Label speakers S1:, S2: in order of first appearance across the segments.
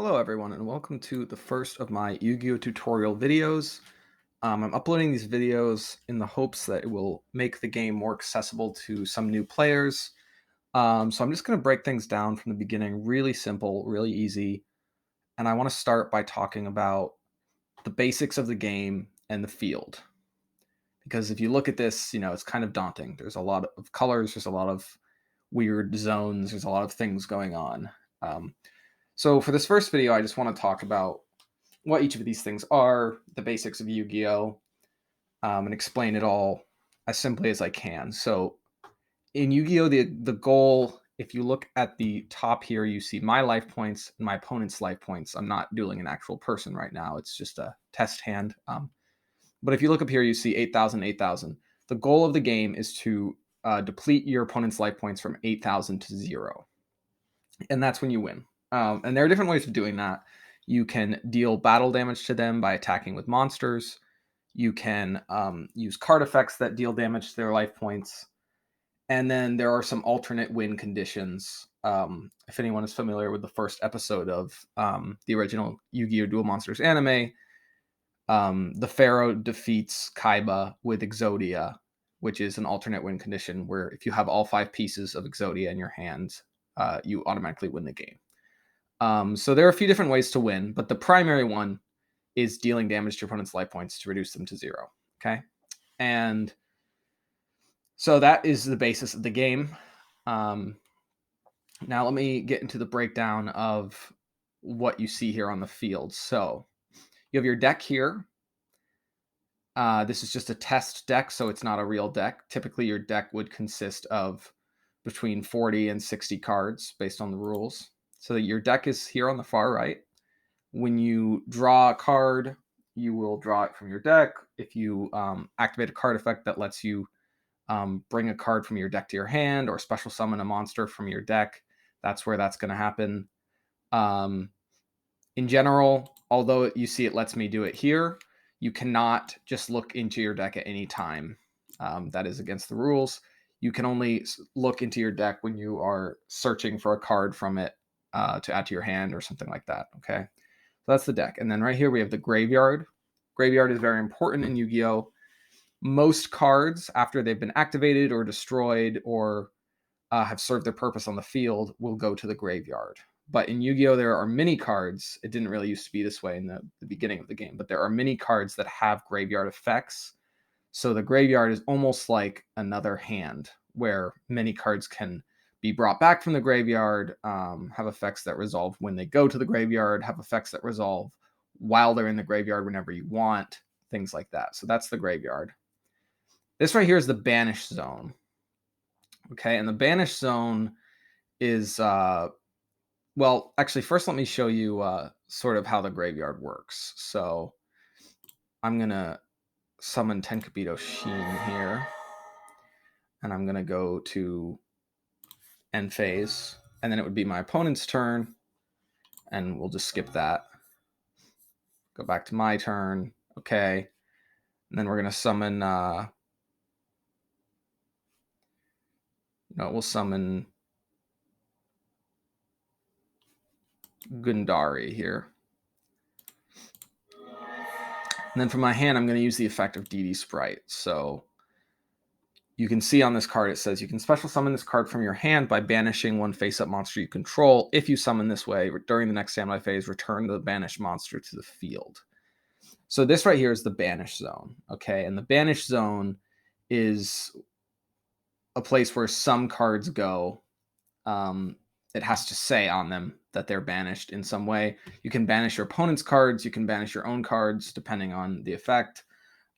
S1: Hello everyone and welcome to the first of my Yu-Gi-Oh tutorial videos. I'm uploading these videos in the hopes that it will make the game more accessible to some new players. So I'm just going to break things down from the beginning, really simple, really easy. And I want to start by talking about the basics of the game and the field. Because if you look at this, it's kind of daunting. There's a lot of colors, there's a lot of weird zones, there's a lot of things going on. So for this first video, I just want to talk about what each of these things are, the basics of Yu-Gi-Oh, and explain it all as simply as I can. So in Yu-Gi-Oh, the goal, if you look at the top here, you see my life points and my opponent's life points. I'm not dueling an actual person right now. It's just a test hand. But if you look up here, you see 8,000, 8,000. The goal of the game is to deplete your opponent's life points from 8,000 to 0. And that's when you win. And there are different ways of doing that. You can deal battle damage to them by attacking with monsters. You can use card effects that deal damage to their life points. And then there are some alternate win conditions. If anyone is familiar with the first episode of the original Yu-Gi-Oh! Duel Monsters anime, the Pharaoh defeats Kaiba with Exodia, which is an alternate win condition where if you have all 5 pieces of Exodia in your hands, you automatically win the game. So there are a few different ways to win, but the primary one is dealing damage to your opponent's life points to reduce them to 0. Okay. And so that is the basis of the game. Now let me get into the breakdown of what you see here on the field. So you have your deck here. This is just a test deck, so it's not a real deck. Typically, your deck would consist of between 40 and 60 cards based on the rules. So your deck is here on the far right. When you draw a card, you will draw it from your deck. If you activate a card effect that lets you bring a card from your deck to your hand or special summon a monster from your deck, that's where that's going to happen. In general, although you see it lets me do it here, you cannot just look into your deck at any time. That is against the rules. You can only look into your deck when you are searching for a card from it to add to your hand or something like that. Okay, so that's the deck. And then right here we have the graveyard. Graveyard is very important in Yu-Gi-Oh! Most cards, after they've been activated or destroyed or have served their purpose on the field, will go to the graveyard. But in Yu-Gi-Oh, there are mini cards. It didn't really used to be this way in the beginning of the game, but there are mini cards that have graveyard effects. So the graveyard is almost like another hand where many cards can be brought back from the graveyard, have effects that resolve when they go to the graveyard, have effects that resolve while they're in the graveyard whenever you want, things like that. So that's the graveyard. This right here is the banish zone. Okay, and the banish zone is well, actually, first let me show you sort of how the graveyard works. So I'm going to summon Tenkabito Sheen here. And I'm going to go to end phase. And then it would be my opponent's turn. And we'll just skip that. Go back to my turn. Okay. And then we're going to summon, we'll summon Gundari here. And then for my hand, I'm going to use the effect of DD Sprite. So you can see on this card, it says you can special summon this card from your hand by banishing one face-up monster you control. If you summon this way, during the next standby phase, return the banished monster to the field. So this right here is the banish zone, okay? And the banish zone is a place where some cards go. It has to say on them that they're banished in some way. You can banish your opponent's cards. You can banish your own cards, depending on the effect.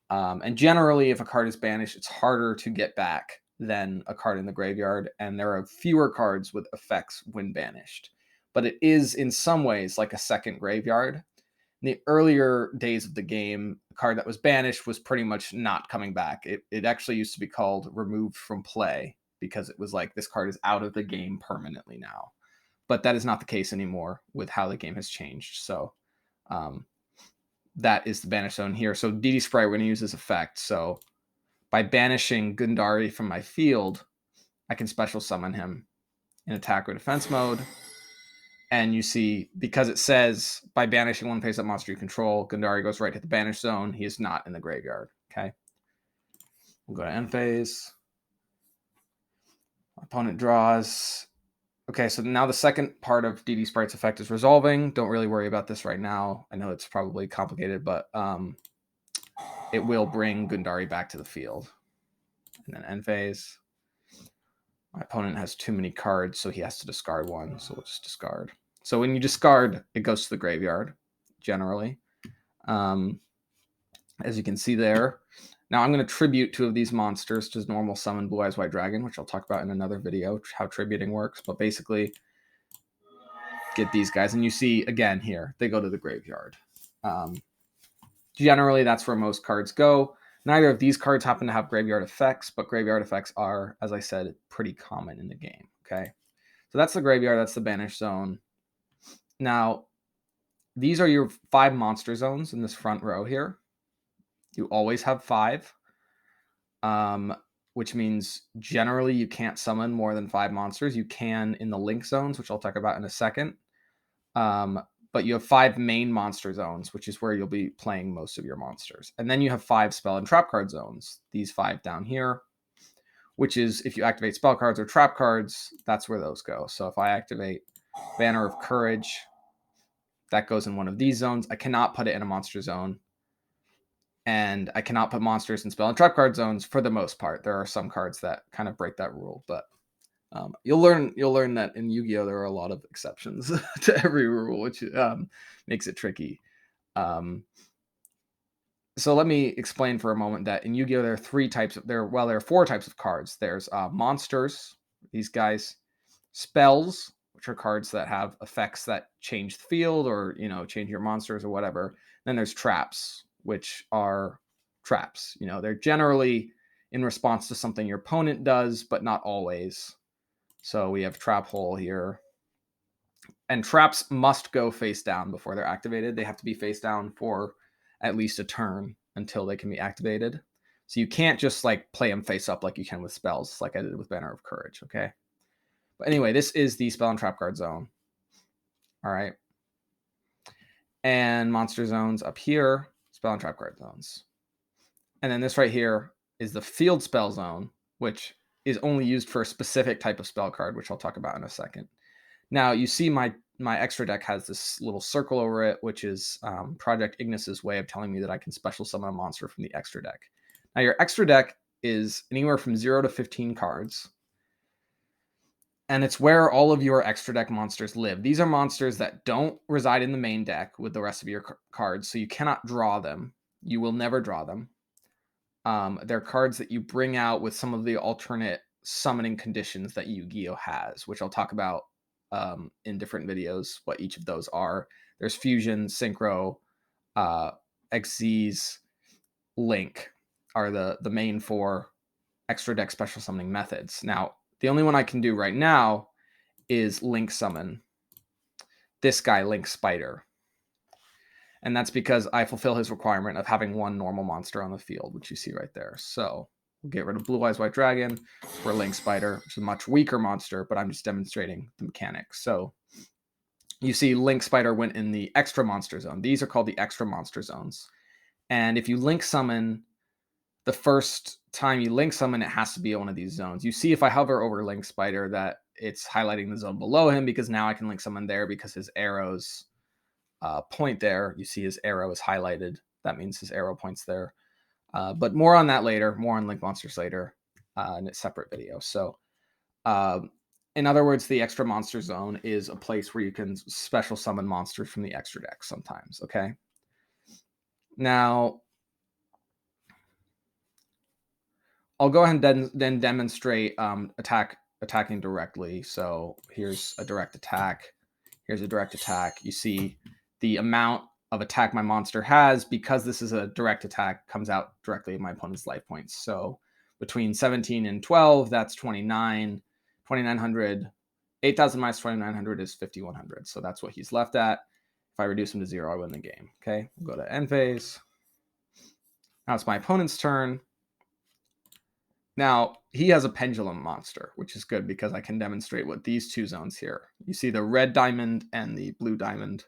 S1: And generally, if a card is banished, it's harder to get back than a card in the graveyard, and there are fewer cards with effects when banished. But it is, in some ways, like a second graveyard. In the earlier days of the game, a card that was banished was pretty much not coming back. It actually used to be called removed from play because it was like this card is out of the game permanently now. But that is not the case anymore with how the game has changed. So that is the banish zone here. So DD Sprite, we're going to use this effect. So by banishing Gundari from my field, I can special summon him in attack or defense mode. And you see, because it says by banishing one face-up monster you control, Gundari goes right to the banish zone. He is not in the graveyard. Okay. We'll go to end phase. Opponent draws. Okay, so now the second part of DD Sprite's effect is resolving. Don't really worry about this right now. I know it's probably complicated, but it will bring Gundari back to the field. And then end phase. My opponent has too many cards, so he has to discard one. So we'll just discard. So when you discard, it goes to the graveyard, generally. As you can see there. Now I'm going to tribute two of these monsters to normal summon Blue Eyes White Dragon, which I'll talk about in another video, how tributing works. But basically, get these guys. And you see, again, here, they go to the graveyard. Generally, that's where most cards go. Neither of these cards happen to have graveyard effects, but graveyard effects are, as I said, pretty common in the game. Okay, so that's the graveyard. That's the banish zone. Now, these are your 5 monster zones in this front row here. You always have 5, which means generally you can't summon more than 5 monsters. You can in the link zones, which I'll talk about in a second. But you have 5 main monster zones, which is where you'll be playing most of your monsters. And then you have 5 spell and trap card zones, these 5 down here, which is if you activate spell cards or trap cards, that's where those go. So if I activate Banner of Courage, that goes in one of these zones. I cannot put it in a monster zone. And I cannot put monsters in spell and trap card zones for the most part. There are some cards that kind of break that rule, but you'll learn that in Yu-Gi-Oh there are a lot of exceptions to every rule, which makes it tricky. So let me explain for a moment that in Yu-Gi-Oh there are 4 types of cards. There's monsters, these guys, spells, which are cards that have effects that change the field or change your monsters or whatever. Then there's traps, which are traps. They're generally in response to something your opponent does, but not always. So we have Trap Hole here. And traps must go face down before they're activated. They have to be face down for at least a turn until they can be activated. So you can't just play them face up like you can with spells, like I did with Banner of Courage, okay? But anyway, this is the spell and trap card zone. All right. And monster zones up here, spell and trap card zones. And then this right here is the field spell zone, which is only used for a specific type of spell card, which I'll talk about in a second. Now, you see my extra deck has this little circle over it, which is Project Ignis's way of telling me that I can special summon a monster from the extra deck. Now, your extra deck is anywhere from 0 to 15 cards. And it's where all of your extra deck monsters live. These are monsters that don't reside in the main deck with the rest of your cards, so you cannot draw them. You will never draw them. They're cards that you bring out with some of the alternate summoning conditions that Yu-Gi-Oh has, which I'll talk about in different videos, what each of those are. There's Fusion, Synchro, XZ's, Link are the main 4 extra deck special summoning methods. Now, the only one I can do right now is Link Summon this guy, Link Spider. And that's because I fulfill his requirement of having 1 normal monster on the field, which you see right there. So we'll get rid of Blue Eyes White Dragon for Link Spider, which is a much weaker monster, but I'm just demonstrating the mechanics. So you see Link Spider went in the extra monster zone. These are called the extra monster zones. And if you Link Summon, the first time you Link Summon, it has to be one of these zones. You see if I hover over Link Spider that it's highlighting the zone below him, because now I can Link Summon there because his arrows point there. You see his arrow is highlighted. That means his arrow points there. But more on that later, more on Link Monsters later in a separate video. So in other words, the extra monster zone is a place where you can special summon monsters from the extra deck sometimes, okay? Now, I'll go ahead and then demonstrate attacking directly. So here's a direct attack. Here's a direct attack. You see the amount of attack my monster has, because this is a direct attack, comes out directly in my opponent's life points. So between 17 and 12, that's 29, 2,900. 8,000 minus 2,900 is 5,100. So that's what he's left at. If I reduce him to 0, I win the game. Okay, we'll go to end phase. Now it's my opponent's turn. Now, he has a pendulum monster, which is good because I can demonstrate what these two zones here. You see the red diamond and the blue diamond.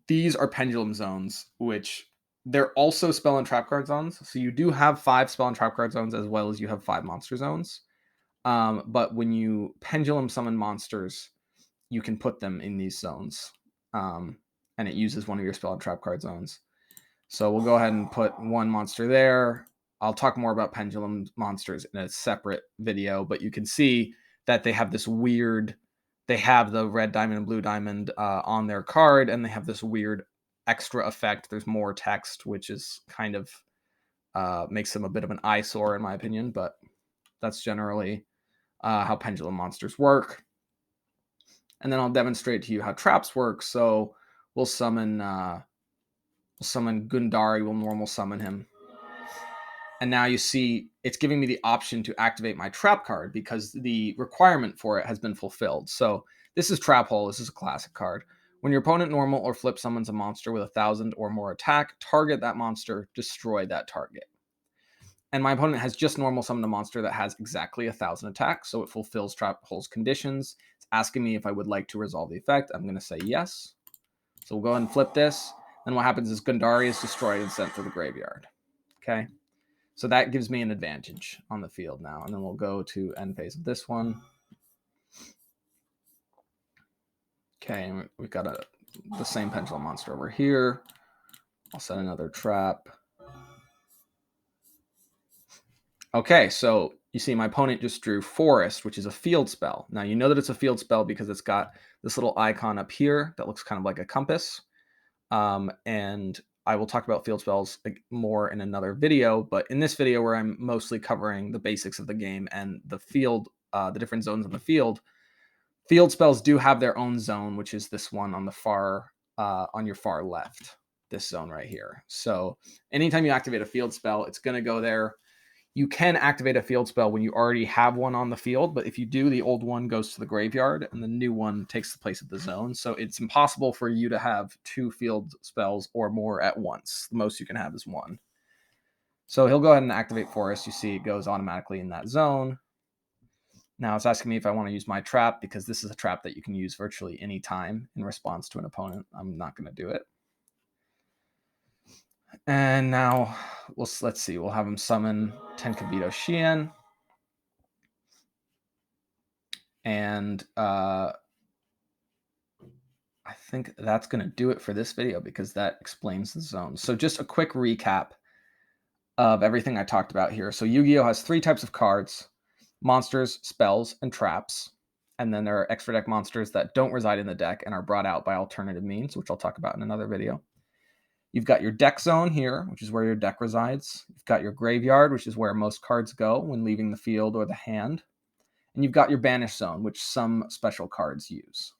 S1: These are pendulum zones, which they're also spell and trap card zones. So you do have 5 spell and trap card zones as well as you have 5 monster zones. But when you pendulum summon monsters, you can put them in these zones. And it uses one of your spell and trap card zones. So we'll go ahead and put one monster there. I'll talk more about pendulum monsters in a separate video, but you can see that they have this weird, they have the red diamond and blue diamond on their card, and they have this weird extra effect. There's more text, which is kind of makes them a bit of an eyesore in my opinion, but that's generally how pendulum monsters work. And then I'll demonstrate to you how traps work. So we'll summon Gundari, we'll normal summon him. And now you see it's giving me the option to activate my trap card because the requirement for it has been fulfilled. So this is Trap Hole. This is a classic card. When your opponent normal or flip summons a monster with 1,000 or more attack, target that monster, destroy that target. And my opponent has just normal summoned a monster that has exactly 1,000 attack, so it fulfills Trap Hole's conditions. It's asking me if I would like to resolve the effect. I'm going to say yes. So we'll go ahead and flip this. Then what happens is Gundari is destroyed and sent to the graveyard. Okay. So that gives me an advantage on the field now. And then we'll go to end phase of this one. Okay, and we've got the same pendulum monster over here. I'll set another trap. Okay, so you see my opponent just drew Forest, which is a field spell. Now you know that it's a field spell because it's got this little icon up here that looks kind of like a compass. And I will talk about field spells more in another video, but in this video where I'm mostly covering the basics of the game and the field, the different zones on the field spells do have their own zone, which is this one on the far, on your far left, this zone right here. So anytime you activate a field spell, it's going to go there. You can activate a field spell when you already have one on the field, but if you do, the old one goes to the graveyard and the new one takes the place of the zone. So it's impossible for you to have 2 field spells or more at once. The most you can have is 1. So he'll go ahead and activate Forest. You see it goes automatically in that zone. Now it's asking me if I want to use my trap because this is a trap that you can use virtually any time in response to an opponent. I'm not going to do it. And now let's see. We'll have him summon Tenkabito Shien. And I think that's going to do it for this video because that explains the zones. So just a quick recap of everything I talked about here. So Yu-Gi-Oh has 3 types of cards: monsters, spells, and traps. And then there are extra deck monsters that don't reside in the deck and are brought out by alternative means, which I'll talk about in another video. You've got your deck zone here, which is where your deck resides. You've got your graveyard, which is where most cards go when leaving the field or the hand. And you've got your banish zone, which some special cards use.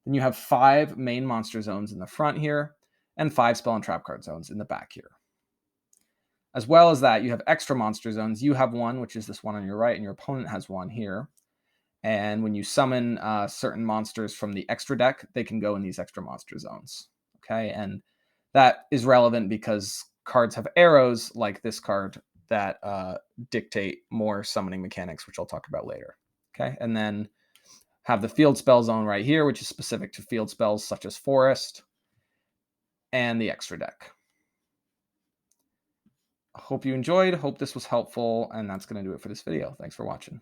S1: Then you have 5 main monster zones in the front here and 5 spell and trap card zones in the back here. As well as that, you have extra monster zones. You have one, which is this one on your right, and your opponent has one here. And when you summon certain monsters from the extra deck, they can go in these extra monster zones. Okay, and that is relevant because cards have arrows like this card that dictate more summoning mechanics, which I'll talk about later. Okay, and then have the field spell zone right here, which is specific to field spells such as Forest, and the extra deck. Hope you enjoyed. Hope this was helpful, and that's going to do it for this video. Thanks for watching.